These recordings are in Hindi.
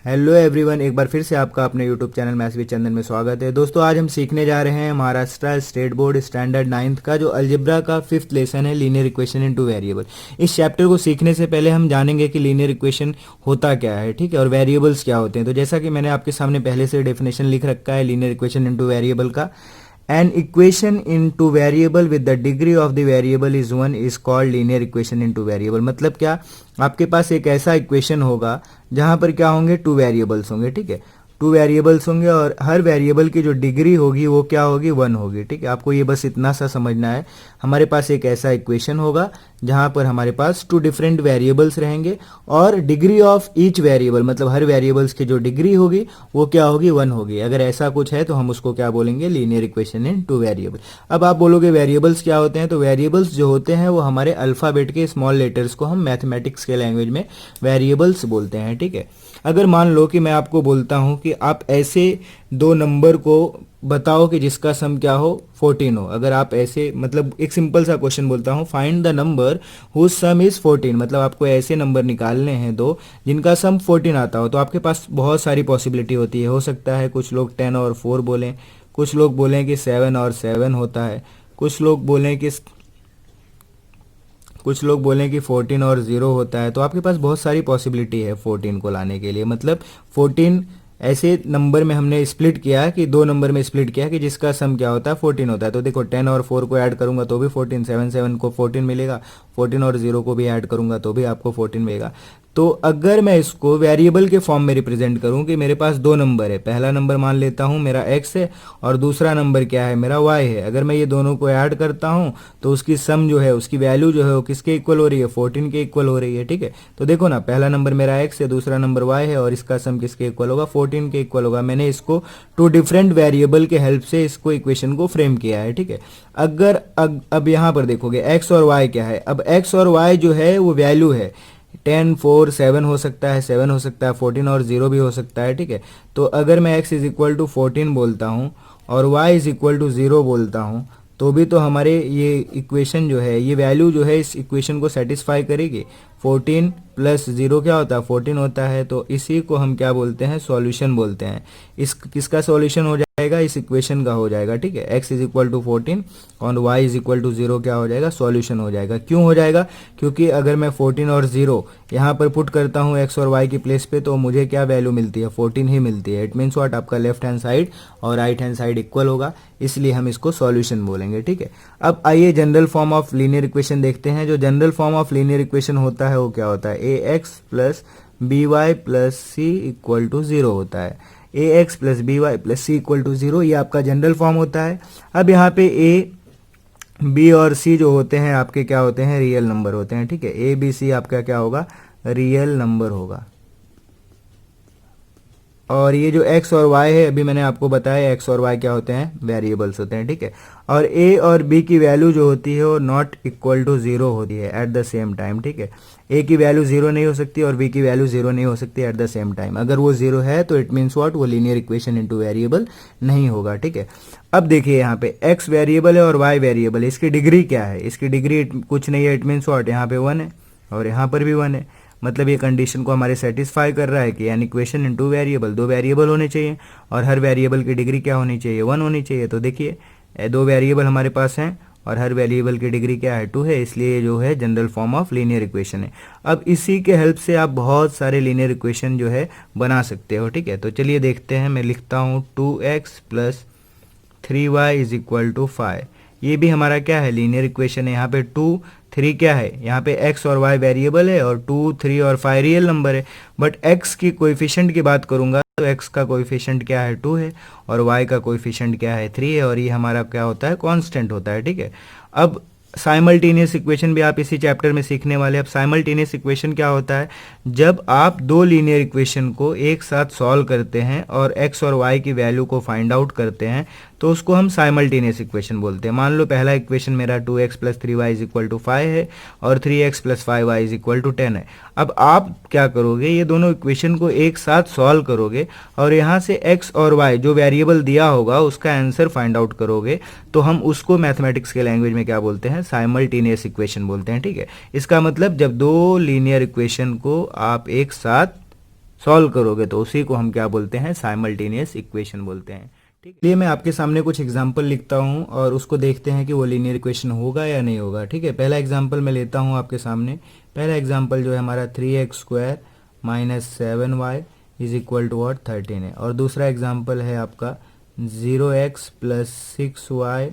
हेलो एवरीवन, एक बार फिर से आपका अपने यूट्यूब चैनल मैथ्स विद चंदन में स्वागत है। दोस्तों, आज हम सीखने जा रहे हैं Maharashtra state board standard 9th का जो अलजेब्रा का 5th लेसन है, linear equation in two variable. इस चैप्टर को सीखने से पहले हम जानेंगे कि लीनियर इक्वेशन होता क्या है, ठीक है, और वेरिएबल्स क्या होते हैं। तो जैसा कि मैंने आपके सामने पहले से डेफिनेशन लिख रखा है linear equation in two variable का, an equation into variable with the degree of the variable is 1 is called linear equation into variable। मतलब क्या, आपके पास एक ऐसा इक्वेशन होगा जहां पर क्या होंगे, टू वेरिएबल्स होंगे, ठीक है, टू वेरिएबल्स होंगे और हर वेरिएबल की जो डिग्री होगी वो क्या होगी, 1 होगी, ठीक है। आपको ये बस इतना सा समझना है। हमारे पास एक ऐसा इक्वेशन होगा जहां पर हमारे पास टू डिफरेंट वेरिएबल्स रहेंगे और डिग्री ऑफ ईच वेरिएबल, मतलब हर वेरिएबल्स की जो डिग्री होगी वो क्या होगी, 1 होगी। अगर ऐसा कुछ है तो हम उसको क्या बोलेंगे, linear equation in two variable. अब आप बोलोगे वेरिएबल्स क्या होते हैं, तो वेरिएबल्स जो होते हैं वो हमारे अल्फाबेट के स्मॉल लेटर्स को हम मैथमेटिक्स के लैंग्वेज में वेरिएबल्स बोलते हैं, ठीक है। अगर मान लो कि मैं आपको बोलता हूं कि आप ऐसे दो नंबर को बताओ कि जिसका सम क्या हो, 14 हो। अगर आप ऐसे, मतलब एक सिंपल सा क्वेश्चन बोलता हूं, find the number whose sum is 14, मतलब आपको ऐसे नंबर निकालने हैं दो जिनका सम 14 आता हो। तो आपके पास बहुत सारी पॉसिबिलिटी होती है। हो सकता है कुछ लोग 10 और 4 बोलें, कुछ लोग बोलें कि 7 और 7 होता है, कुछ लोग बोलें कि 14 और 0 होता है। तो आपके पास बहुत सारी पॉसिबिलिटी है 14 को लाने के लिए। मतलब 14 ऐसे नंबर में हमने स्प्लिट किया कि दो नंबर में स्प्लिट किया कि जिसका सम क्या होता है, 14 होता है। तो देखो 10 और 4 को ऐड करूंगा तो भी 14, 7 7 को 14 मिलेगा, 14 और 0 को भी ऐड करूंगा तो भी आपको 14 मिलेगा। तो अगर मैं इसको वेरिएबल के फॉर्म में रिप्रेजेंट करूं कि मेरे पास दो नंबर है, पहला नंबर मान लेता हूं मेरा x है और दूसरा नंबर क्या है, मेरा y है। अगर मैं ये दोनों को ऐड करता हूं तो उसकी सम जो है, उसकी वैल्यू जो है वो किसके इक्वल हो रही है, 14 के इक्वल हो रही है, ठीक है। तो देखो ना, पहला नंबर मेरा x है, दूसरा नंबर y है और इसका सम किसके इक्वल होगा, 14 के इक्वल होगा। मैंने इसको टू डिफरेंट वेरिएबल के हेल्प से इसको इक्वेशन को फ्रेम किया है, ठीक है। अगर अब यहां पर देखोगे x और y क्या है, अब x और y जो है वो वैल्यू है, 10 4 7 हो सकता है, 7 हो सकता है, 14 और 0 भी हो सकता है, ठीक है। तो अगर मैं x इज इक्वल टू 14 बोलता हूँ और y इज इक्वल टू 0 बोलता हूँ तो भी तो हमारे ये इक्वेशन जो है, ये वैल्यू जो है इस इक्वेशन को सेटिस्फाई करेगी। 14 प्लस 0 क्या होता है, 14 होता है। तो इसी को हम क्या बोलते हैं, सॉल्यूशन बोलते हैं। इस किसका सॉल्यूशन हो जाएगा, इस इक्वेशन का हो जाएगा, ठीक है। x इज इक्वल टू 14 और y इज इक्वल टू 0 क्या हो जाएगा, सॉल्यूशन हो जाएगा। क्यों हो जाएगा, क्योंकि अगर मैं 14 और 0 यहाँ पर पुट करता हूँ x और y की प्लेस पे तो मुझे क्या वैल्यू मिलती है, 14 ही मिलती है। इट मीन्स व्हाट, आपका लेफ्ट हैंड साइड और राइट हैंड साइड इक्वल होगा, इसलिए हम इसको सॉल्यूशन बोलेंगे, ठीक है। अब आइए general form of linear equation देखते हैं। जो general form of linear equation होता है वो क्या होता है, ax plus B Y plus C equal to 0 होता है। ax plus B Y plus C equal to 0, ये आपका जनरल फॉर्म होता है। अब यहाँ पे a b और c जो होते हैं आपके क्या होते हैं, रियल नंबर होते हैं, ठीक है। a b c आपका क्या होगा, रियल नंबर होगा। और ये जो x और y है, अभी मैंने आपको बताया x और y क्या होते हैं, वेरिएबल्स होते हैं, ठीक है। और a और b की वैल्यू जो होती है वो नॉट इक्वल टू 0 होती है एट द सेम टाइम, ठीक है। a की वैल्यू 0 नहीं हो सकती और b की वैल्यू 0 नहीं हो सकती एट द सेम टाइम। अगर वो 0 है तो इट मीन्स व्हाट, वो लीनियर इक्वेशन इनटू वेरिएबल नहीं होगा, ठीक है। अब देखिए यहाँ पे x वेरिएबल है और y वेरिएबल है, इसकी डिग्री क्या है, इसकी डिग्री कुछ नहीं है, इट मीन्स व्हाट, यहाँ पे 1 है और यहाँ पर भी 1 है। मतलब ये कंडीशन को हमारे सेटिस्फाई कर रहा है कि an equation in two variable, दो वेरिएबल होने चाहिए और हर वेरिएबल की डिग्री क्या होनी चाहिए, 1 होनी चाहिए। तो देखिए दो वेरिएबल हमारे पास हैं और हर वेरिएबल की डिग्री क्या है, 2 है, इसलिए जो है general form of linear equation है। अब इसी के हेल्प से आप बहुत सारे लीनियर इक्वेशन जो है बना सकते हो, ठीक है। तो चलिए देखते हैं, मैं लिखता हूँ 2x plus 3y is equal to 5। ये भी हमारा क्या है, लीनियर इक्वेशन है। यहाँ पे 2 3 क्या है, यहाँ पे x और y वेरिएबल है और 2 3 और 5 रियल नंबर है। बट x की कोएफिशिएंट की बात करूंगा तो x का कोएफिशिएंट क्या है, 2 है और y का कोएफिशिएंट क्या है, 3 है और ये हमारा क्या होता है, कांस्टेंट होता है, ठीक है। अब साइमल्टेनियस इक्वेशन भी आप इसी चैप्टर में सीखने वाले हैं। अब साइमल्टेनियस इक्वेशन क्या होता है, जब आप दो लीनियर इक्वेशन को एक साथ सॉल्व करते हैं और x और y की वैल्यू को फाइंड आउट करते हैं तो उसको हम साइमल्टेनियस इक्वेशन बोलते हैं। मान लो पहला इक्वेशन मेरा 2x plus 3y is equal to 5 है और 3x plus 5y is equal to 10 है। अब आप क्या करोगे, ये दोनों इक्वेशन को एक साथ सॉल्व करोगे और यहाँ से x और y जो वेरिएबल दिया होगा उसका आंसर फाइंड आउट करोगे, तो हम उसको मैथमेटिक्स के लैंग्वेज में क्या बोलते हैं, साइमल्टेनियस इक्वेशन बोलते हैं, ठीक है। इसका मतलब जब दो लीनियर इक्वेशन को आप एक साथ सॉल्व करोगे तो उसी को हम क्या बोलते हैं, साइमल्टेनियस इक्वेशन बोलते हैं। ठीक है, मैं आपके सामने कुछ एग्जाम्पल लिखता हूँ और उसको देखते हैं कि वो लीनियर इक्वेशन होगा या नहीं होगा। ठीक है, पहला एग्जाम्पल मैं लेता हूँ आपके सामने। पहला एग्जाम्पल जो है हमारा 3x² minus 7y is equal to what 13 है। और दूसरा एग्जाम्पल है आपका 0x plus 6y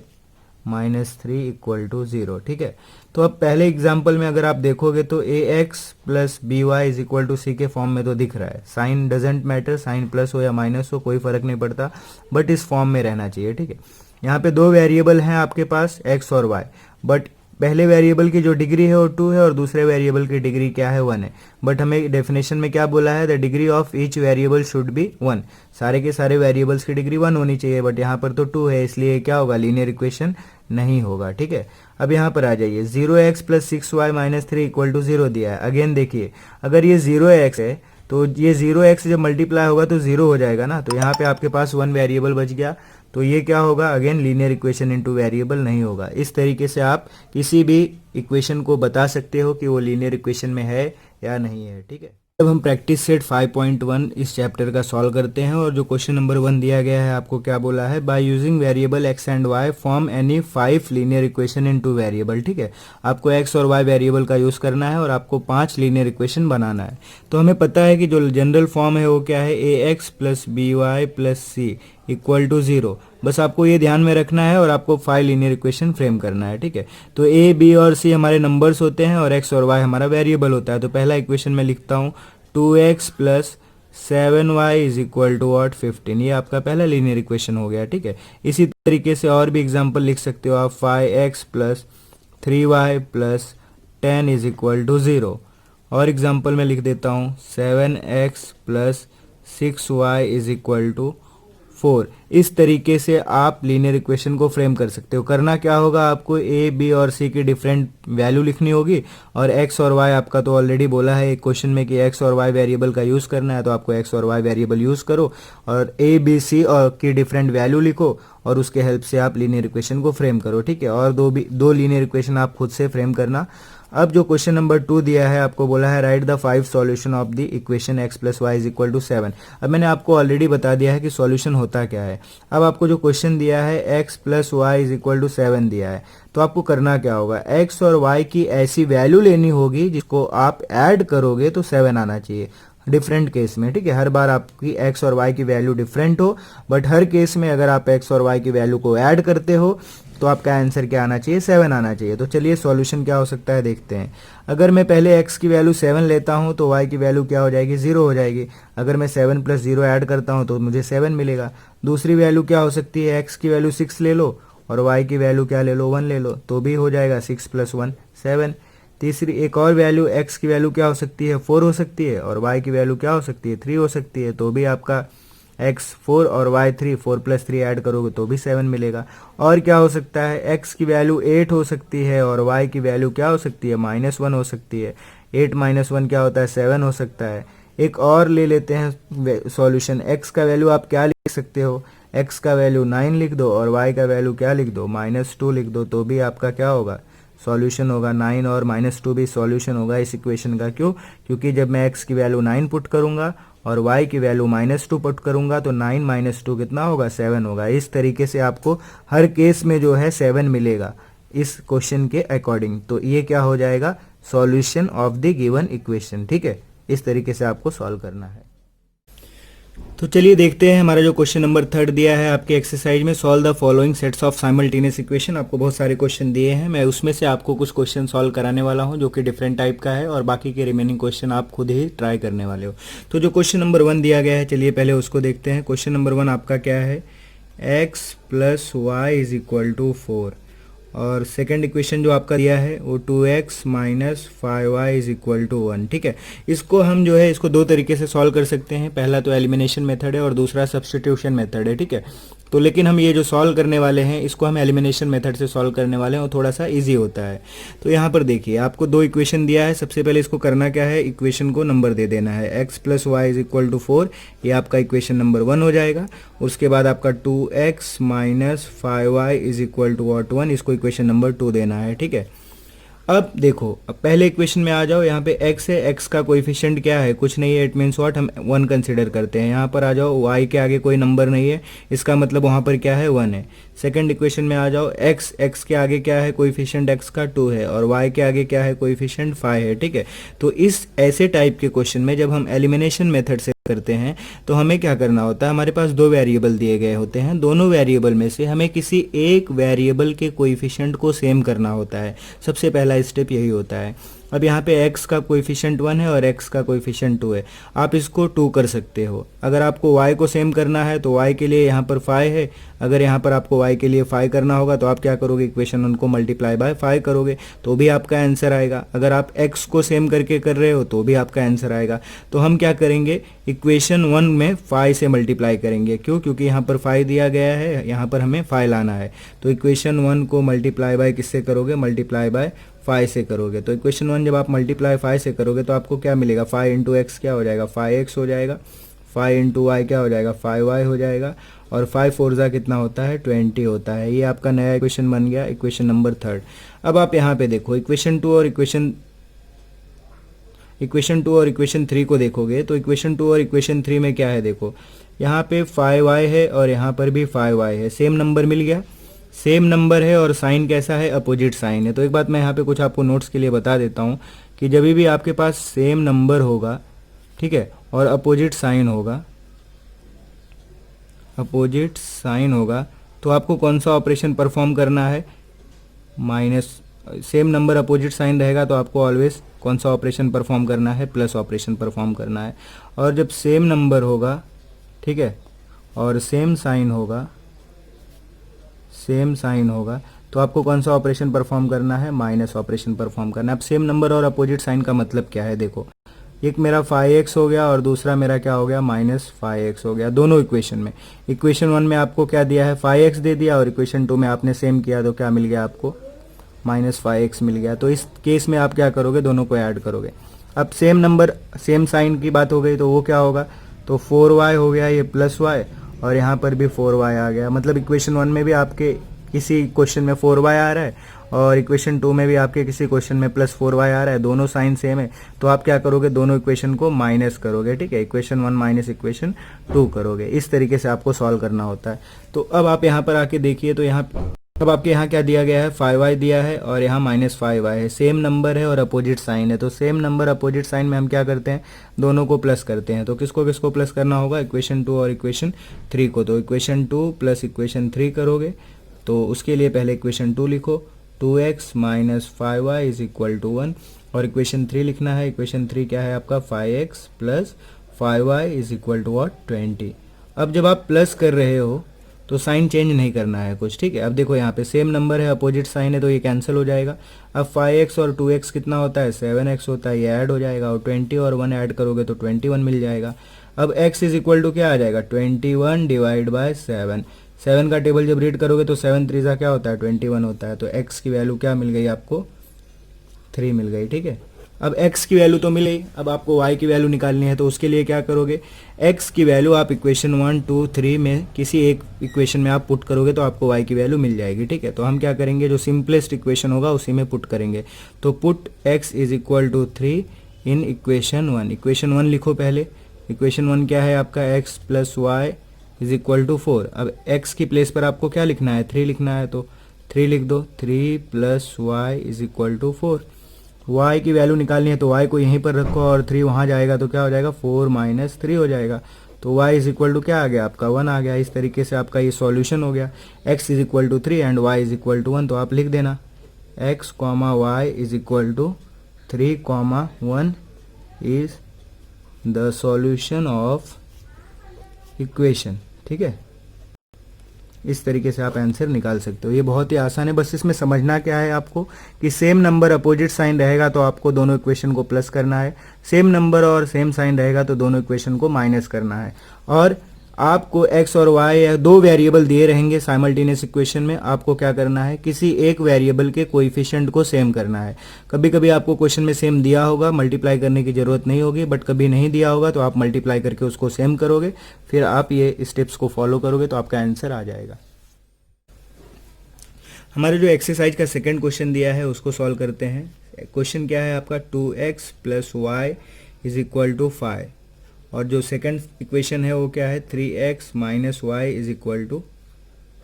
minus 3 equal to 0। ठीक है, तो अब पहले एग्जाम्पल में अगर आप देखोगे तो ax plus B Y is equal to C के फॉर्म में तो दिख रहा है। Sign doesn't matter, sign plus हो या माइनस हो कोई फर्क नहीं पड़ता, बट इस फॉर्म में रहना चाहिए। ठीक है, यहाँ पे दो वेरिएबल हैं आपके पास x और y, बट पहले वेरिएबल की जो डिग्री है वो 2 है और दूसरे वेरिएबल की डिग्री क्या है, 1 है। बट हमें डेफिनेशन में क्या बोला है, the degree of each variable should be 1। सारे के सारे वेरिएबल्स की डिग्री 1 होनी चाहिए, बट यहाँ पर तो 2 है, इसलिए क्या होगा, लीनियर इक्वेशन नहीं होगा। ठीक है, अब यहाँ पर आ जाइए, 0x plus 6y minus 3 equal to 0 दिया है। अगेन देखिए, अगर ये 0x है तो ये 0x जब मल्टीप्लाई होगा तो 0 हो जाएगा ना, तो यहाँ पे आपके पास 1 वेरिएबल बच गया, तो ये क्या होगा, again linear equation into variable नहीं होगा। इस तरीके से आप किसी भी इक्वेशन को बता सकते हो कि वो लीनियर इक्वेशन में है या नहीं है। ठीक है, अब हम प्रैक्टिस सेट 5.1 इस चैप्टर का सॉल्व करते हैं और जो क्वेश्चन नंबर 1 दिया गया है आपको क्या बोला है, by using variable x and y form any 5 linear equation into variable. ठीक है, आपको x और y वेरिएबल का यूज करना है और आपको 5 लीनियर इक्वेशन बनाना है। तो हमें पता है कि जो जनरल फॉर्म है वो क्या है, ax plus B Y plus C equal to 0। बस आपको ये ध्यान में रखना है और आपको 5 लीनियर इक्वेशन फ्रेम करना है। ठीक है, तो a b और c हमारे नंबर्स होते हैं और x और y हमारा वेरिएबल होता है। तो पहला इक्वेशन में लिखता हूँ 2x plus 7y is equal to what 15, ये आपका पहला लीनियर इक्वेशन हो गया। ठीक है, इसी तरीके से और भी एग्जांपल लिख सकते हो आप, 5x plus 3y plus 10 is equal to 0। और एग्जांपल में लिख देता हूँ 7x plus 6y is equal to 4। इस तरीके से आप लीनियर इक्वेशन को फ्रेम कर सकते हो। करना क्या होगा, आपको a b और c की डिफरेंट वैल्यू लिखनी होगी और x और y आपका तो ऑलरेडी बोला है एक क्वेश्चन में कि x और y वेरिएबल का यूज़ करना है, तो आपको x और y वेरिएबल यूज़ करो और a b c और की डिफरेंट वैल्यू लिखो और उसके हेल्प से आप लीनियर इक्वेशन को फ्रेम करो। ठीक है, और दो लीनियर इक्वेशन आप खुद से फ्रेम करना। अब जो क्वेश्चन नंबर 2 दिया है आपको बोला है write the 5 solution of the equation x plus Y is equal to 7। अब मैंने आपको ऑलरेडी बता दिया है कि सॉल्यूशन होता क्या है। अब आपको जो क्वेश्चन दिया है x plus Y is equal to 7 दिया है, तो आपको करना क्या होगा, x और y की ऐसी वैल्यू लेनी होगी जिसको आप ऐड करोगे तो 7 आना चाहिए डिफरेंट केस में। ठीक है, हर बार आपकी x और y की वैल्यू डिफरेंट हो, बट हर केस में अगर आप x और y की वैल्यू को ऐड करते हो तो आपका आंसर क्या आना चाहिए, 7 आना चाहिए। तो चलिए सॉल्यूशन क्या हो सकता है देखते हैं। अगर मैं पहले x की वैल्यू 7 लेता हूं तो y की वैल्यू क्या हो जाएगी, 0 हो जाएगी। अगर मैं 7 प्लस 0 ऐड करता हूं तो मुझे 7 मिलेगा। दूसरी वैल्यू क्या हो सकती है, x की वैल्यू 6 ले लो और y की वैल्यू क्या ले लो, 1 ले लो, तो भी हो जाएगा 6 प्लस 1 7। तीसरी एक और वैल्यू x की वैल्यू क्या हो सकती है, 4 हो सकती है और y की वैल्यू क्या हो सकती है, 3 हो सकती है, तो भी आपका x 4 और y 3, 4 प्लस 3 ऐड करोगे तो भी 7 मिलेगा। और क्या हो सकता है, x की वैल्यू 8 हो सकती है और y की वैल्यू क्या हो सकती है, -1 हो सकती है। 8 माइनस 1 क्या होता है, 7 हो सकता है। एक और ले लेते हैं सॉल्यूशन, x का वैल्यू आप क्या लिख सकते हो, x का वैल्यू 9 लिख दो और y का वैल्यू क्या लिख दो, -2 लिख दो, तो भी आपका क्या होगा, सॉल्यूशन होगा। 9 और -2 भी सॉल्यूशन होगा इस इक्वेशन का। क्यों, क्योंकि जब मैं x की वैल्यू 9 पुट करूंगा और y की वैल्यू -2 पुट करूंगा तो 9 माइनस 2 कितना होगा, 7 होगा। इस तरीके से आपको हर केस में जो है 7 मिलेगा इस क्वेश्चन के अकॉर्डिंग। तो ये क्या हो जाएगा, solution of the given equation. ठीक है, इस तरीके से आपको सॉल्व करना है। तो चलिए देखते हैं हमारा जो क्वेश्चन नंबर 3 दिया है आपके एक्सरसाइज में, solve the following sets of simultaneous equation. आपको बहुत सारे क्वेश्चन दिए हैं, मैं उसमें से आपको कुछ क्वेश्चन सॉल्व कराने वाला हूं जो कि डिफरेंट टाइप का है और बाकी के रिमेनिंग क्वेश्चन आप खुद ही ट्राई करने वाले हो। तो जो क्वेश्चन नंबर 1 दिया गया है, चलिए पहले उसको देखते हैं। क्वेश्चन नंबर 1 आपका क्या है, x plus Y is equal to 4 और सेकंड इक्वेशन जो आपका दिया है वो 2x minus 5y is equal to 1। ठीक है, इसको हम जो है इसको दो तरीके से सॉल्व कर सकते हैं। पहला तो एलिमिनेशन मेथड है और दूसरा सब्स्टिट्यूशन मेथड है। ठीक है, तो लेकिन हम ये जो सॉल्व करने वाले हैं इसको हम एलिमिनेशन मेथड से सॉल्व करने वाले हैं और थोड़ा सा इजी होता है। तो यहाँ पर देखिए आपको दो इक्वेशन दिया है, सबसे पहले इसको करना क्या है, इक्वेशन को नंबर दे देना है। x plus Y is equal to 4, ये आपका इक्वेशन नंबर 1 हो जाएगा। उसके बाद आपका 2x minus 5y is equal to 1, इसको इक्वेशन नंबर 2 देना है। ठीक है, अब देखो, अब पहले इक्वेशन में आ जाओ, यहाँ पे x है, x का कोएफिशिएंट क्या है, कुछ नहीं है, इट मीन्स व्हाट, हम 1 कंसिडर करते हैं। यहाँ पर आ जाओ, y के आगे कोई नंबर नहीं है, इसका मतलब वहाँ पर क्या है, 1 है। सेकंड इक्वेशन में आ जाओ, x के आगे क्या है, कोएफिशिएंट x का 2 है, और y के आगे क्या है, कोएफिशिएंट 5 है, ठीक है। तो इस ऐसे टाइप के क्वेश्चन में जब हम एलिमिनेशन मेथड से करते हैं तो हमें क्या करना होता है, हमारे पास दो वेरिएबल दिए गए होते हैं, दोनों वेरिएबल में से हमें किसी एक वेरिएबल के कोएफिशिएंट को सेम करना होता है। सबसे पहला स्टेप यही होता है। अब यहाँ पे x का कोएफिशिएंट 1 है और x का कोएफिशिएंट 2 है, आप इसको 2 कर सकते हो। अगर आपको y को सेम करना है तो y के लिए यहाँ पर 5 है, अगर यहाँ पर आपको y के लिए 5 करना होगा तो आप क्या करोगे, इक्वेशन 1 को मल्टीप्लाई बाय 5 करोगे तो भी आपका आंसर आएगा। अगर आप x को सेम करके कर रहे हो तो भी आपका आंसर आएगा। तो हम क्या करेंगे, इक्वेशन 1 में 5 से मल्टीप्लाई करेंगे। क्यों? क्योंकि यहाँ पर 5 दिया गया है, यहाँ पर हमें 5 लाना है। तो इक्वेशन 1 को मल्टीप्लाई बाय किससे करोगे, मल्टीप्लाई बाय 5 से करोगे। तो इक्वेशन 1 जब आप मल्टीप्लाई 5 से करोगे तो आपको क्या मिलेगा, 5 इंटू एक्स क्या हो जाएगा, 5x हो जाएगा, 5 इंटू वाई क्या हो जाएगा, 5y हो जाएगा, और 5 फोर जा कितना होता है, 20 होता है। ये आपका नया इक्वेशन बन गया, इक्वेशन नंबर 3। अब आप यहाँ पे देखो, इक्वेशन 2 और इक्वेशन 3 को देखोगे तो इक्वेशन 2 और इक्वेशन 3 में क्या है, देखो यहाँ पे 5y है और यहाँ पर भी 5y है, सेम नंबर मिल गया, सेम नंबर है और साइन कैसा है, अपोजिट साइन है। तो एक बात मैं यहाँ पे कुछ आपको नोट्स के लिए बता देता हूँ कि जब भी आपके पास सेम नंबर होगा, ठीक है, और अपोजिट साइन होगा, तो आपको कौन सा ऑपरेशन परफॉर्म करना है, minus. Same number opposite sign रहेगा तो आपको ऑलवेज कौन सा ऑपरेशन परफॉर्म करना है, प्लस ऑपरेशन परफॉर्म करना है। और जब सेम नंबर होगा, ठीक है, और सेम साइन होगा तो आपको कौन सा ऑपरेशन परफॉर्म करना है, माइनस ऑपरेशन परफॉर्म करना है। अब सेम नंबर और अपोजिट साइन का मतलब क्या है, देखो एक मेरा 5x हो गया और दूसरा मेरा क्या हो गया, माइनस 5x हो गया, दोनों इक्वेशन में। इक्वेशन 1 में आपको क्या दिया है, 5x दे दिया, और इक्वेशन 2 में आपने सेम किया तो क्या मिल गया आपको, माइनस 5x मिल गया। तो इस केस में आप क्या करोगे, दोनों को ऐड करोगे। अब सेम नंबर सेम साइन की बात हो गई तो वो क्या होगा, तो 4y हो गया, ये प्लस y, और यहाँ पर भी 4y आ गया। मतलब इक्वेशन 1 में भी आपके किसी क्वेश्चन में 4y आ रहा है और इक्वेशन 2 में भी आपके किसी क्वेश्चन में प्लस 4y आ रहा है, दोनों साइन सेम है। तो आप क्या करोगे, दोनों इक्वेशन को माइनस करोगे, ठीक है, इक्वेशन 1 माइनस इक्वेशन 2 करोगे। इस तरीके से आपको सॉल्व करना होता है। तो अब आप यहाँ पर आके देखिए, तो अब आपके यहाँ क्या दिया गया है, 5y दिया है और यहाँ माइनस 5y है, सेम नंबर है और अपोजिट साइन है। तो सेम नंबर अपोजिट साइन में हम क्या करते हैं, दोनों को प्लस करते हैं। तो किसको किसको प्लस करना होगा, इक्वेशन 2 और इक्वेशन 3 को। तो इक्वेशन 2 प्लस इक्वेशन 3 करोगे तो उसके लिए पहले इक्वेशन 2 लिखो, 2x minus 5y is equal to 1, और इक्वेशन 3 लिखना है, इक्वेशन 3 क्या है आपका, 5x plus 5y is equal to what, 20। अब जब आप प्लस कर रहे हो तो साइन चेंज नहीं करना है कुछ, ठीक है। अब देखो यहाँ पे सेम नंबर है, अपोजिट साइन है, तो ये कैंसिल हो जाएगा। अब 5x और 2x कितना होता है, 7x होता है, ये ऐड हो जाएगा, और 20 और 1 ऐड करोगे तो 21 मिल जाएगा। अब x इज इक्वल टू क्या आ जाएगा, 21 डिवाइड बाय 7। 7 का टेबल जब रीड करोगे तो 7 3 क्या होता है, 21 होता है। तो x की वैल्यू क्या मिल गई आपको, 3 मिल गई, ठीक है। अब x की वैल्यू तो मिल गई, अब आपको y की वैल्यू निकालनी है। तो उसके लिए क्या करोगे, x की वैल्यू आप इक्वेशन 1 2 3 में किसी एक इक्वेशन में आप पुट करोगे तो आपको y की वैल्यू मिल जाएगी, ठीक है। तो हम क्या करेंगे, जो सिंपलेस्ट इक्वेशन होगा उसी में पुट करेंगे। तो put x is equal to 3 in equation 1। Equation 1 लिखो पहले, इक्वेशन 1 क्या है आपका, x plus Y is equal to 4। अब x की प्लेस पर आपको क्या लिखना है, 3 लिखना है, तो 3 लिख दो, 3 plus Y is equal to 4। y की वैल्यू निकालनी है तो y को यहीं पर रखो और 3 वहाँ जाएगा तो क्या हो जाएगा, 4 माइनस 3 हो जाएगा। तो y इज इक्वल टू क्या आ गया आपका, 1 आ गया। इस तरीके से आपका ये सॉल्यूशन हो गया, x is equal to 3 and y is equal to 1। तो आप लिख देना x comma Y is equal to 3 comma 1 is the solution of equation, ठीक है। इस तरीके से आप आंसर निकाल सकते हो। ये बहुत ही आसान है, बस इसमें समझना क्या है आपको कि सेम नंबर अपोजिट साइन रहेगा तो आपको दोनों इक्वेशन को प्लस करना है, सेम नंबर और सेम साइन रहेगा तो दोनों इक्वेशन को माइनस करना है। और आपको x और y या दो वेरिएबल दिए रहेंगे साइमल्टेनियस इक्वेशन में, आपको क्या करना है, किसी एक वेरिएबल के कोएफिशिएंट को सेम करना है। कभी कभी आपको क्वेश्चन में सेम दिया होगा, मल्टीप्लाई करने की जरूरत नहीं होगी, बट कभी नहीं दिया होगा तो आप मल्टीप्लाई करके उसको सेम करोगे, फिर आप ये स्टेप्स को फॉलो करोगे तो आपका आंसर आ जाएगा। हमारा जो एक्सरसाइज का सेकंड क्वेश्चन दिया है उसको सॉल्व करते हैं। क्वेश्चन क्या है आपका, 2x plus Y is equal to 5, और जो सेकंड इक्वेशन है वो क्या है, 3x minus y is equal to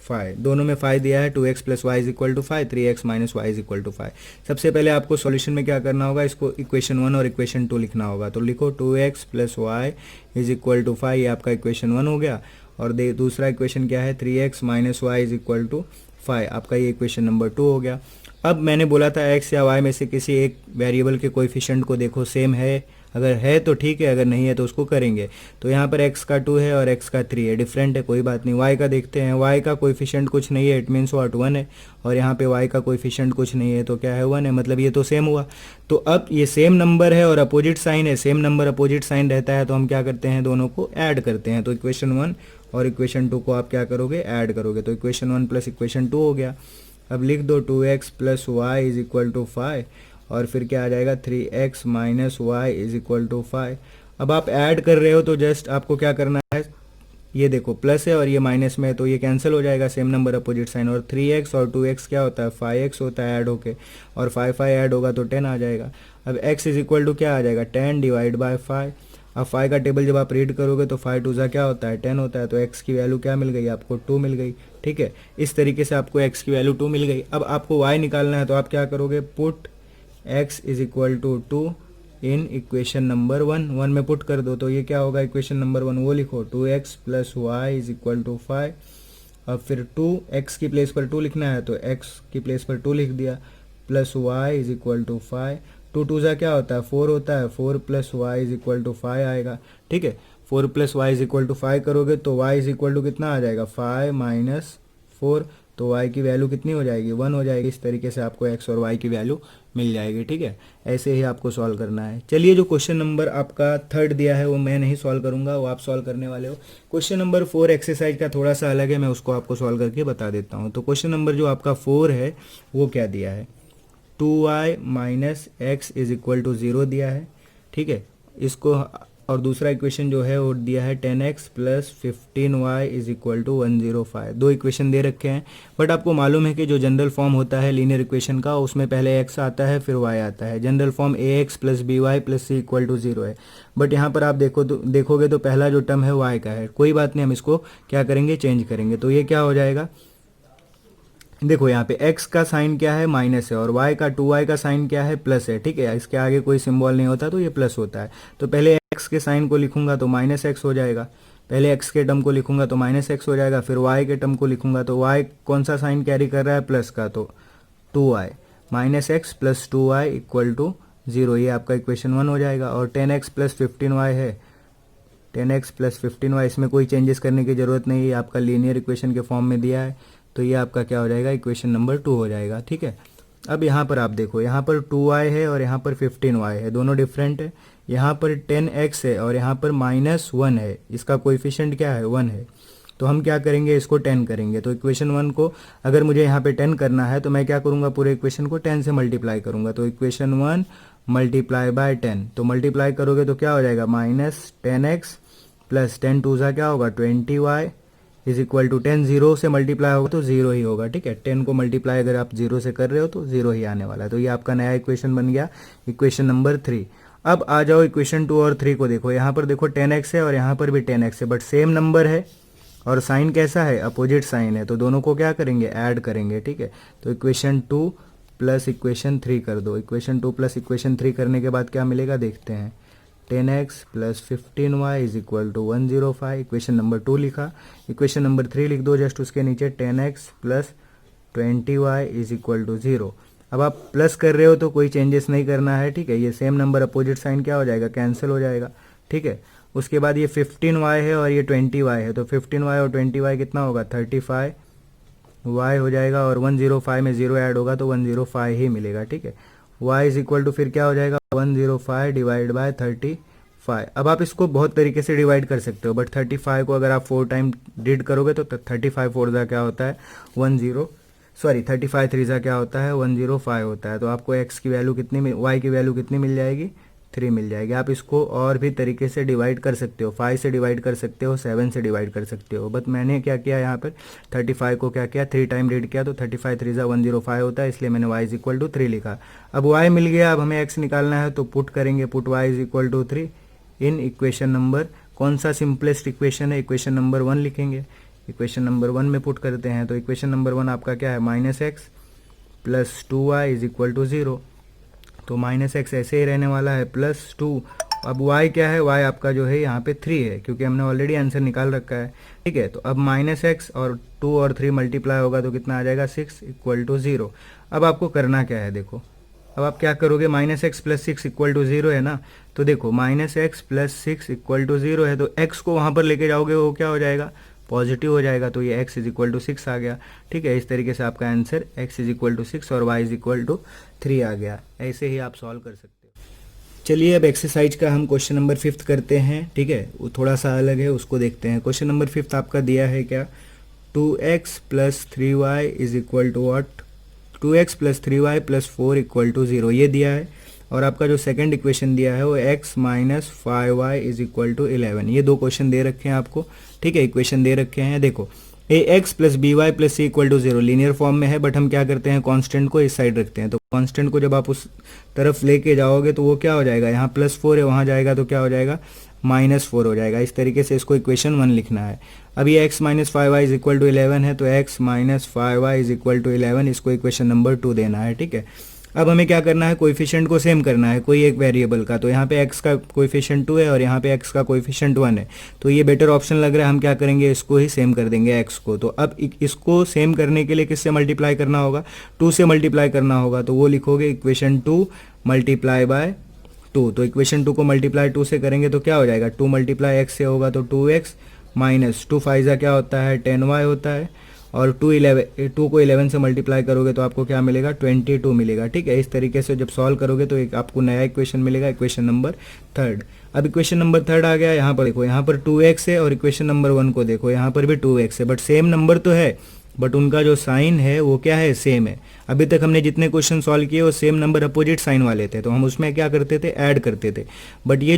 5। दोनों में 5 दिया है, 2x plus Y is equal to 5, 3x minus y is equal to 5। सबसे पहले आपको सॉल्यूशन में क्या करना होगा, इसको इक्वेशन 1 और इक्वेशन 2 लिखना होगा। तो लिखो 2x plus Y is equal to 5, ये आपका इक्वेशन 1 हो गया। और दूसरा इक्वेशन क्या है, 3x minus y is equal to 5, आपका ये इक्वेशन नंबर 2 हो गया। अब मैंने बोला था x या y में से किसी एक वेरिएबल के कोएफिशिएंट को देखो सेम है, अगर है तो ठीक है, अगर नहीं है तो उसको करेंगे। तो यहाँ पर x का 2 है और x का 3 है, डिफरेंट है, कोई बात नहीं। y का देखते हैं, y का कोएफिशिएंट कुछ नहीं है, इट मीन्स व्हाट 1 है, और यहाँ पे y का कोएफिशिएंट कुछ नहीं है तो क्या है, 1 है, मतलब ये तो सेम हुआ। तो अब ये सेम नंबर है और अपोजिट साइन है, सेम नंबर अपोजिट साइन रहता है तो हम क्या करते हैं, दोनों को ऐड करते हैं। तो इक्वेशन 1 और इक्वेशन 2 को आप क्या करोगे, ऐड करोगे। तो इक्वेशन 1 प्लस इक्वेशन 2 हो गया। अब लिख दो 2x plus Y is equal to 5, और फिर क्या आ जाएगा, 3x minus y is equal to 5। अब आप ऐड कर रहे हो तो जस्ट आपको क्या करना है, ये देखो प्लस है और ये माइनस में है तो ये कैंसिल हो जाएगा, सेम नंबर अपोजिट साइन। और 3x और 2x क्या होता है, 5x होता है ऐड होके, और 5 ऐड होगा तो 10 आ जाएगा। अब x इज इक्वल टू क्या आ जाएगा, 10 डिवाइड बाय 5। अब 5 का टेबल जब आप रीड करोगे तो 5 2 क्या होता है, 10 होता है। तो x की वैल्यू क्या मिल गई आपको, 2 मिल गई। ठीक है, इस तरीके से आपको x की वैल्यू 2 मिल गई। अब आपको y निकालना है तो आप क्या करोगे, put x is equal to 2 in equation number 1 में पुट कर दो। तो ये क्या होगा, इक्वेशन नंबर 1 वो लिखो, 2x plus Y is equal to 5। अब फिर 2x की प्लेस पर 2 लिखना है तो x की प्लेस पर 2 लिख दिया, plus Y is equal to 5। 2 2 क्या होता है, 4 होता है, 4 plus Y is equal to 5 आएगा। ठीक है, 4 plus Y is equal to 5 करोगे तो y इज इक्वल टू कितना आ जाएगा, 5 माइनस 4। तो y की वैल्यू कितनी हो जाएगी, 1 हो जाएगी। इस तरीके से आपको x और y की वैल्यू मिल जाएगी। ठीक है, ऐसे ही आपको सॉल्व करना है। चलिए, जो क्वेश्चन नंबर आपका थर्ड दिया है वो मैं नहीं सॉल्व करूंगा, वो आप सॉल्व करने वाले हो। क्वेश्चन नंबर 4 एक्सरसाइज का थोड़ा सा अलग है, मैं उसको आपको सॉल्व करके बता देता हूँ। तो क्वेश्चन नंबर जो आपका 4 है वो क्या दिया है, 2y minus x is equal to 0 दिया है। ठीक है, इसको, और दूसरा इक्वेशन जो है वो दिया है 10x plus 15y is equal to 105। दो इक्वेशन दे रखे हैं, बट आपको मालूम है कि जो जनरल फॉर्म होता है लीनियर इक्वेशन का, उसमें पहले x आता है फिर y आता है। General form ax plus by plus c equal to 0 है, बट यहाँ पर आप देखोगे तो पहला जो टर्म है y का है। कोई बात नहीं, हम इसको क्या करेंगे, चेंज करेंगे। तो ये क्या हो जाएगा, देखो यहाँ पे x का साइन क्या है, माइनस है, और y का 2y का साइन क्या है, प्लस है। ठीक है, इसके आगे कोई सिंबल नहीं होता तो ये प्लस होता है। तो पहले x के साइन को लिखूंगा तो माइनस एक्स हो जाएगा, पहले x के टर्म को लिखूंगा तो माइनस एक्स हो जाएगा, फिर y के टर्म को लिखूंगा तो y कौन सा साइन कैरी कर रहा है, प्लस का, तो 2y minus x plus 2y equal to 0, ये आपका इक्वेशन 1 हो जाएगा। और 10x प्लस 15y है, 10x प्लस 15y, इसमें कोई चेंजेस करने की जरूरत नहीं है, आपका लीनियर इक्वेशन के फॉर्म में दिया है। तो ये आपका क्या हो जाएगा, इक्वेशन नंबर 2 हो जाएगा। ठीक है, अब यहाँ पर आप देखो, यहाँ पर 2y है और यहाँ पर 15y है, दोनों डिफरेंट है। यहाँ पर 10x है और यहाँ पर -1 है, इसका कोएफिशिएंट क्या है, 1 है। तो हम क्या करेंगे, इसको 10 करेंगे। तो इक्वेशन 1 को अगर मुझे यहाँ पे 10 करना है तो मैं क्या करूँगा, पूरे इक्वेशन को 10 से मल्टीप्लाई करूँगा। तो इक्वेशन 1 मल्टीप्लाई बाय 10, तो मल्टीप्लाई करोगे तो क्या हो जाएगा, -10x प्लस 10 2 क्या होगा, 20y इज इक्वल टू 10। 0 से मल्टीप्लाई होगा तो 0 ही होगा। ठीक है, 10 को मल्टीप्लाई अगर आप 0 से कर रहे हो तो 0 ही आने वाला है। तो ये आपका नया इक्वेशन बन गया, इक्वेशन नंबर 3। अब आ जाओ इक्वेशन 2 और 3 को देखो, यहाँ पर देखो 10x है और यहाँ पर भी 10x है, बट सेम नंबर है और साइन कैसा है, अपोजिट साइन है। तो दोनों को क्या करेंगे, ऐड करेंगे। ठीक है, तो इक्वेशन 2 प्लस इक्वेशन 3 कर दो। इक्वेशन 2 प्लस इक्वेशन 3 करने के बाद क्या मिलेगा, देखते हैं। 10x plus 15y is equal to 105, equation number 2 लिखा। इक्वेशन नंबर 3 लिख दो जस्ट उसके नीचे, 10x plus 20y is equal to 0। अब आप प्लस कर रहे हो तो कोई चेंजेस नहीं करना है। ठीक है, ये सेम नंबर अपोजिट साइन क्या हो जाएगा, कैंसिल हो जाएगा। ठीक है, उसके बाद ये 15y है और ये 20y है, तो 15y और 20y कितना होगा, 35y हो जाएगा, और 105 में 0 ऐड होगा तो 105 ही मिलेगा। ठीक है, y इज इक्वल टू फिर क्या हो जाएगा, 105 डिवाइड बाय 35। अब आप इसको बहुत तरीके से डिवाइड कर सकते हो, बट 35 को अगर आप 4 टाइम डिड करोगे तो 35 4 क्या होता है, 35 3 क्या होता है, 105 होता है। तो आपको x की वैल्यू कितनी, y की वैल्यू कितनी मिल जाएगी, 3 मिल जाएगी। आप इसको और भी तरीके से डिवाइड कर सकते हो, 5 से डिवाइड कर सकते हो, 7 से डिवाइड कर सकते हो, बट मैंने क्या किया यहाँ पर 35 को क्या किया 3 टाइम रीड किया, तो 35 3 ज़ा 105 होता है, इसलिए मैंने y इज इक्वल टू 3 लिखा। अब y मिल गया, अब हमें x निकालना है तो पुट करेंगे, put y is equal to 3 in equation number, कौन सा सिंपलेस्ट इक्वेशन है, इक्वेशन नंबर 1 लिखेंगे। इक्वेशन नंबर 1 में पुट करते हैं, तो इक्वेशन नंबर 1 आपका क्या है -x plus 2y is equal to 0, तो -x ऐसे ही रहने वाला है प्लस 2। अब y क्या है, y आपका जो है यहाँ पे 3 है, क्योंकि हमने ऑलरेडी आंसर निकाल रखा है, ठीक है। तो अब -x और 2 और 3 मल्टीप्लाई होगा तो कितना आ जाएगा 6 इक्वल टू 0। अब आपको करना क्या है, देखो अब आप क्या करोगे, -x प्लस 6 इक्वल टू 0 है ना, तो देखो -x प्लस 6 इक्वल टू 0 है, तो x को वहाँ पर लेके जाओगे वो क्या हो जाएगा, पॉजिटिव हो जाएगा, तो ये x इज इक्वल टू 6 आ गया, ठीक है। इस तरीके से आपका answer x is equal to 6 और y इज इक्वल टू 3 आ गया। ऐसे ही आप सॉल्व कर सकते हो। चलिए अब एक्सरसाइज का हम क्वेश्चन नंबर 5 करते हैं, ठीक है, वो थोड़ा सा अलग है, उसको देखते हैं। क्वेश्चन नंबर 5 आपका दिया है क्या, 2x plus 3y is equal to what, 2x plus 3y plus 4 equal to 0, ये दिया है। और आपका जो सेकंड इक्वेशन दिया है वो x minus 5y is equal to 11, ये दो क्वेश्चन दे रखे हैं आपको, ठीक है, इक्वेशन दे रखे हैं। देखो ax plus by plus c equal to 0 linear form में है, बट हम क्या करते हैं कांस्टेंट को इस साइड रखते हैं, तो कांस्टेंट को जब आप उस तरफ लेके जाओगे तो वो क्या हो जाएगा, यहाँ +4 है, वहाँ जाएगा तो क्या हो जाएगा -4 हो जाएगा। इस तरीके से इसको इक्वेशन 1 लिखना है। अब ये x minus 5y is equal to 11 है, तो x minus 5y is equal to 11, इसको इक्वेशन नंबर 2 देना है, ठीक है। अब हमें क्या करना है, कोएफिशिएंट को सेम करना है कोई एक वेरिएबल का, तो यहाँ पे x का कोएफिशिएंट 2 है और यहाँ पे x का कोएफिशिएंट 1 है, तो ये बेटर ऑप्शन लग रहा है, हम क्या करेंगे इसको ही सेम कर देंगे x को। तो अब इसको सेम करने के लिए किससे मल्टीप्लाई करना होगा, 2 से मल्टीप्लाई करना होगा, तो वो लिखोगे इक्वेशन 2 मल्टीप्लाई बाय 2, तो इक्वेशन 2 को मल्टीप्लाई 2 से करेंगे तो क्या हो जाएगा, 2 मल्टीप्लाई x से होगा तो 2x माइनस 2 5 क्या होता है 10y होता है, और 2 को 11 से मल्टीप्लाई करोगे तो आपको क्या मिलेगा 22 मिलेगा, ठीक है। इस तरीके से जब सॉल्व करोगे तो एक आपको नया इक्वेशन मिलेगा, इक्वेशन नंबर 3। अब इक्वेशन नंबर 3 आ गया, यहाँ पर देखो यहाँ पर 2x है, और इक्वेशन नंबर 1 को देखो यहाँ पर भी 2x है, बट सेम नंबर तो है, बट उनका जो साइन है वो क्या है, सेम है। अभी तक हमने जितने क्वेश्चन सॉल्व किए वो सेम नंबर अपोजिट साइन वाले थे, तो हम उसमें क्या करते थे, ऐड करते थे। बट ये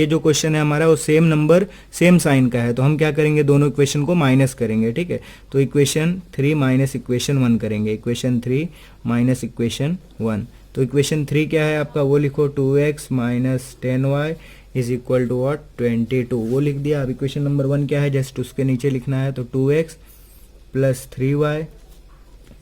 जो क्वेश्चन है हमारा वो सेम नंबर सेम साइन का है, तो हम क्या करेंगे, दोनों इक्वेशन को माइनस करेंगे, ठीक है। तो इक्वेशन 3 माइनस इक्वेशन 1 करेंगे, इक्वेशन 3 माइनस इक्वेशन 1। तो इक्वेशन 3 क्या है आपका, वो लिखो 2x minus 10y is equal to what 22, वो लिख दिया। अब इक्वेशन नंबर 1 क्या है, जस्ट उसके नीचे लिखना है, तो 2x plus 3y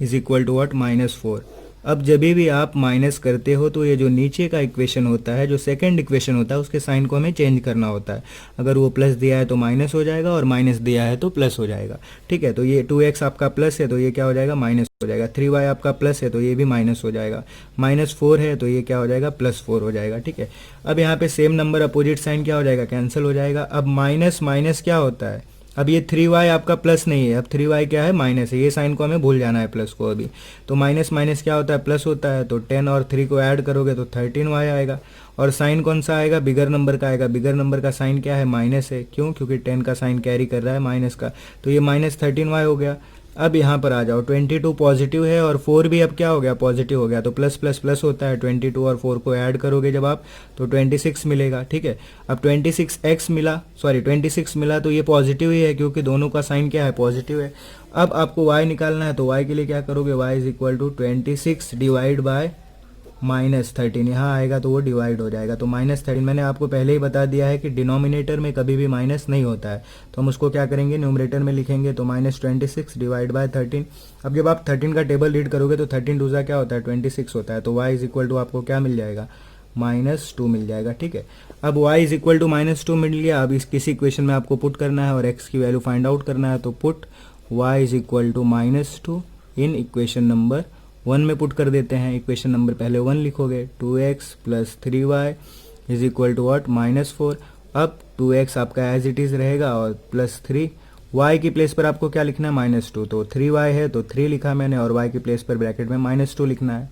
is equal to what -4। अब जब भी आप माइनस करते हो तो ये जो नीचे का इक्वेशन होता है, जो सेकंड इक्वेशन होता है, उसके साइन को हमें चेंज करना होता है। अगर वो प्लस दिया है तो माइनस हो जाएगा, और माइनस दिया है तो प्लस हो जाएगा, ठीक है। तो ये 2x आपका प्लस है तो ये क्या हो जाएगा, माइनस हो जाएगा। 3y आपका प्लस है तो ये भी माइनस हो जाएगा। -4 है तो ये क्या हो जाएगा, +4 हो जाएगा, ठीक है। अब यहाँ पे सेम नंबर अपोजिट साइन क्या हो जाएगा, कैंसिल हो जाएगा। अब माइनस माइनस क्या होता है, अब ये 3y आपका प्लस नहीं है, अब 3y क्या है, माइनस है, ये साइन को हमें भूल जाना है प्लस को अभी। तो माइनस माइनस क्या होता है, प्लस होता है, तो 10 और 3 को ऐड करोगे तो 13y आएगा, और साइन कौन सा आएगा, बिगर नंबर का आएगा। बिगर नंबर का साइन क्या है, माइनस है, क्यों, क्योंकि 10 का साइन कैरी कर रहा है माइनस का, तो ये -13y हो गया। अब यहाँ पर आ जाओ, 22 पॉजिटिव है और 4 भी अब क्या हो गया, पॉजिटिव हो गया, तो प्लस प्लस प्लस होता है, 22 और 4 को ऐड करोगे जब आप तो 26 मिलेगा, ठीक है। अब 26x मिला, सॉरी 26 मिला, तो ये पॉजिटिव ही है क्योंकि दोनों का साइन क्या है, पॉजिटिव है। अब आपको y निकालना है, तो y के लिए क्या करोगे, y is equal to 26 divide by -13, यहाँ आएगा तो वो डिवाइड हो जाएगा, तो -13 मैंने आपको पहले ही बता दिया है कि डिनोमिनेटर में कभी भी माइनस नहीं होता है, तो हम उसको क्या करेंगे, न्यूमरेटर में लिखेंगे, तो -26 डिवाइड बाय 13। अब जब आप 13 का टेबल रीड करोगे तो 13 दूसरा क्या होता है, 26 होता है, तो y इज इक्वल टू आपको क्या मिल जाएगा, -2 मिल जाएगा, ठीक है। अब y इज इक्वल टू -2 मिल गया। अब इस किसी इक्वेशन में आपको पुट करना है और x की वैल्यू फाइंड आउट करना है, तो put y is equal to -2 in equation number 1 में पुट कर देते हैं। इक्वेशन नंबर पहले 1 लिखोगे, 2x plus 3y is equal to what, -4। अब 2x आपका एज इट इज़ रहेगा और +3, y की प्लेस पर आपको क्या लिखना है, -2, तो 3y है तो 3 लिखा मैंने, और y की प्लेस पर ब्रैकेट में -2 लिखना है,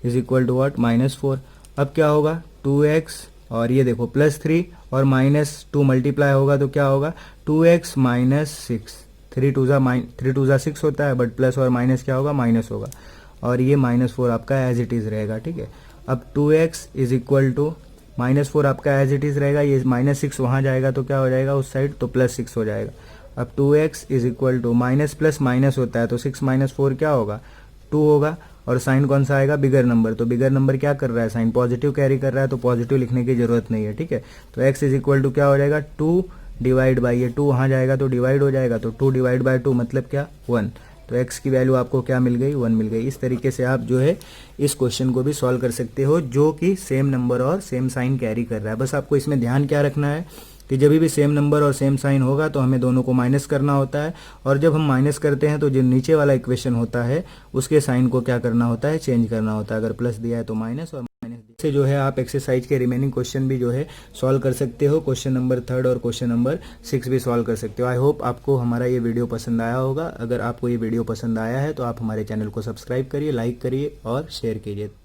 इज इक्वल टू व्हाट, -4। अब क्या होगा, 2x और ये देखो +3 और -2 मल्टीप्लाई होगा तो क्या होगा, 2x माइनस 6, 3 2 ज़ा 6 होता है, बट प्लस और माइनस क्या होगा, माइनस होगा, और ये -4 आपका एज इट इज़ रहेगा, ठीक है। अब 2x इज इक्वल टू -4 आपका एज इट इज़ रहेगा, ये -6 वहाँ जाएगा तो क्या हो जाएगा उस साइड, तो +6 हो जाएगा। अब 2x is equal to minus plus minus होता है तो 6 - 4 क्या होगा, 2 होगा। और साइन कौन सा आएगा, बिगर नंबर, तो बिगर नंबर क्या कर रहा है, साइन पॉजिटिव कैरी कर रहा है तो पॉजिटिव लिखने की जरूरत नहीं है, ठीक है। तो x इज इक्वल टू क्या हो जाएगा, 2 डिवाइड बाई, ये 2 वहाँ जाएगा तो डिवाइड हो जाएगा, तो 2 डिवाइड बाई 2 मतलब क्या, 1। तो x की वैल्यू आपको क्या मिल गई, 1 मिल गई। इस तरीके से आप जो है इस क्वेश्चन को भी सॉल्व कर सकते हो जो कि सेम नंबर और सेम साइन कैरी कर रहा है। बस आपको इसमें ध्यान क्या रखना है कि जब भी सेम नंबर और सेम साइन होगा तो हमें दोनों को माइनस करना होता है, और जब हम माइनस करते हैं तो जो नीचे वाला इक्वेशन होता है उसके साइन को क्या करना होता है, चेंज करना होता है। अगर प्लस दिया है तो माइनस, और माइनस से जो है आप एक्सरसाइज के रिमेनिंग क्वेश्चन भी जो है सॉल्व कर सकते हो। क्वेश्चन नंबर 3 और क्वेश्चन नंबर 6 भी सॉल्व कर सकते हो। आई होप आपको हमारा ये वीडियो पसंद आया होगा। अगर आपको ये वीडियो पसंद आया है तो आप हमारे चैनल को सब्सक्राइब करिए, लाइक करिए और शेयर कीजिए।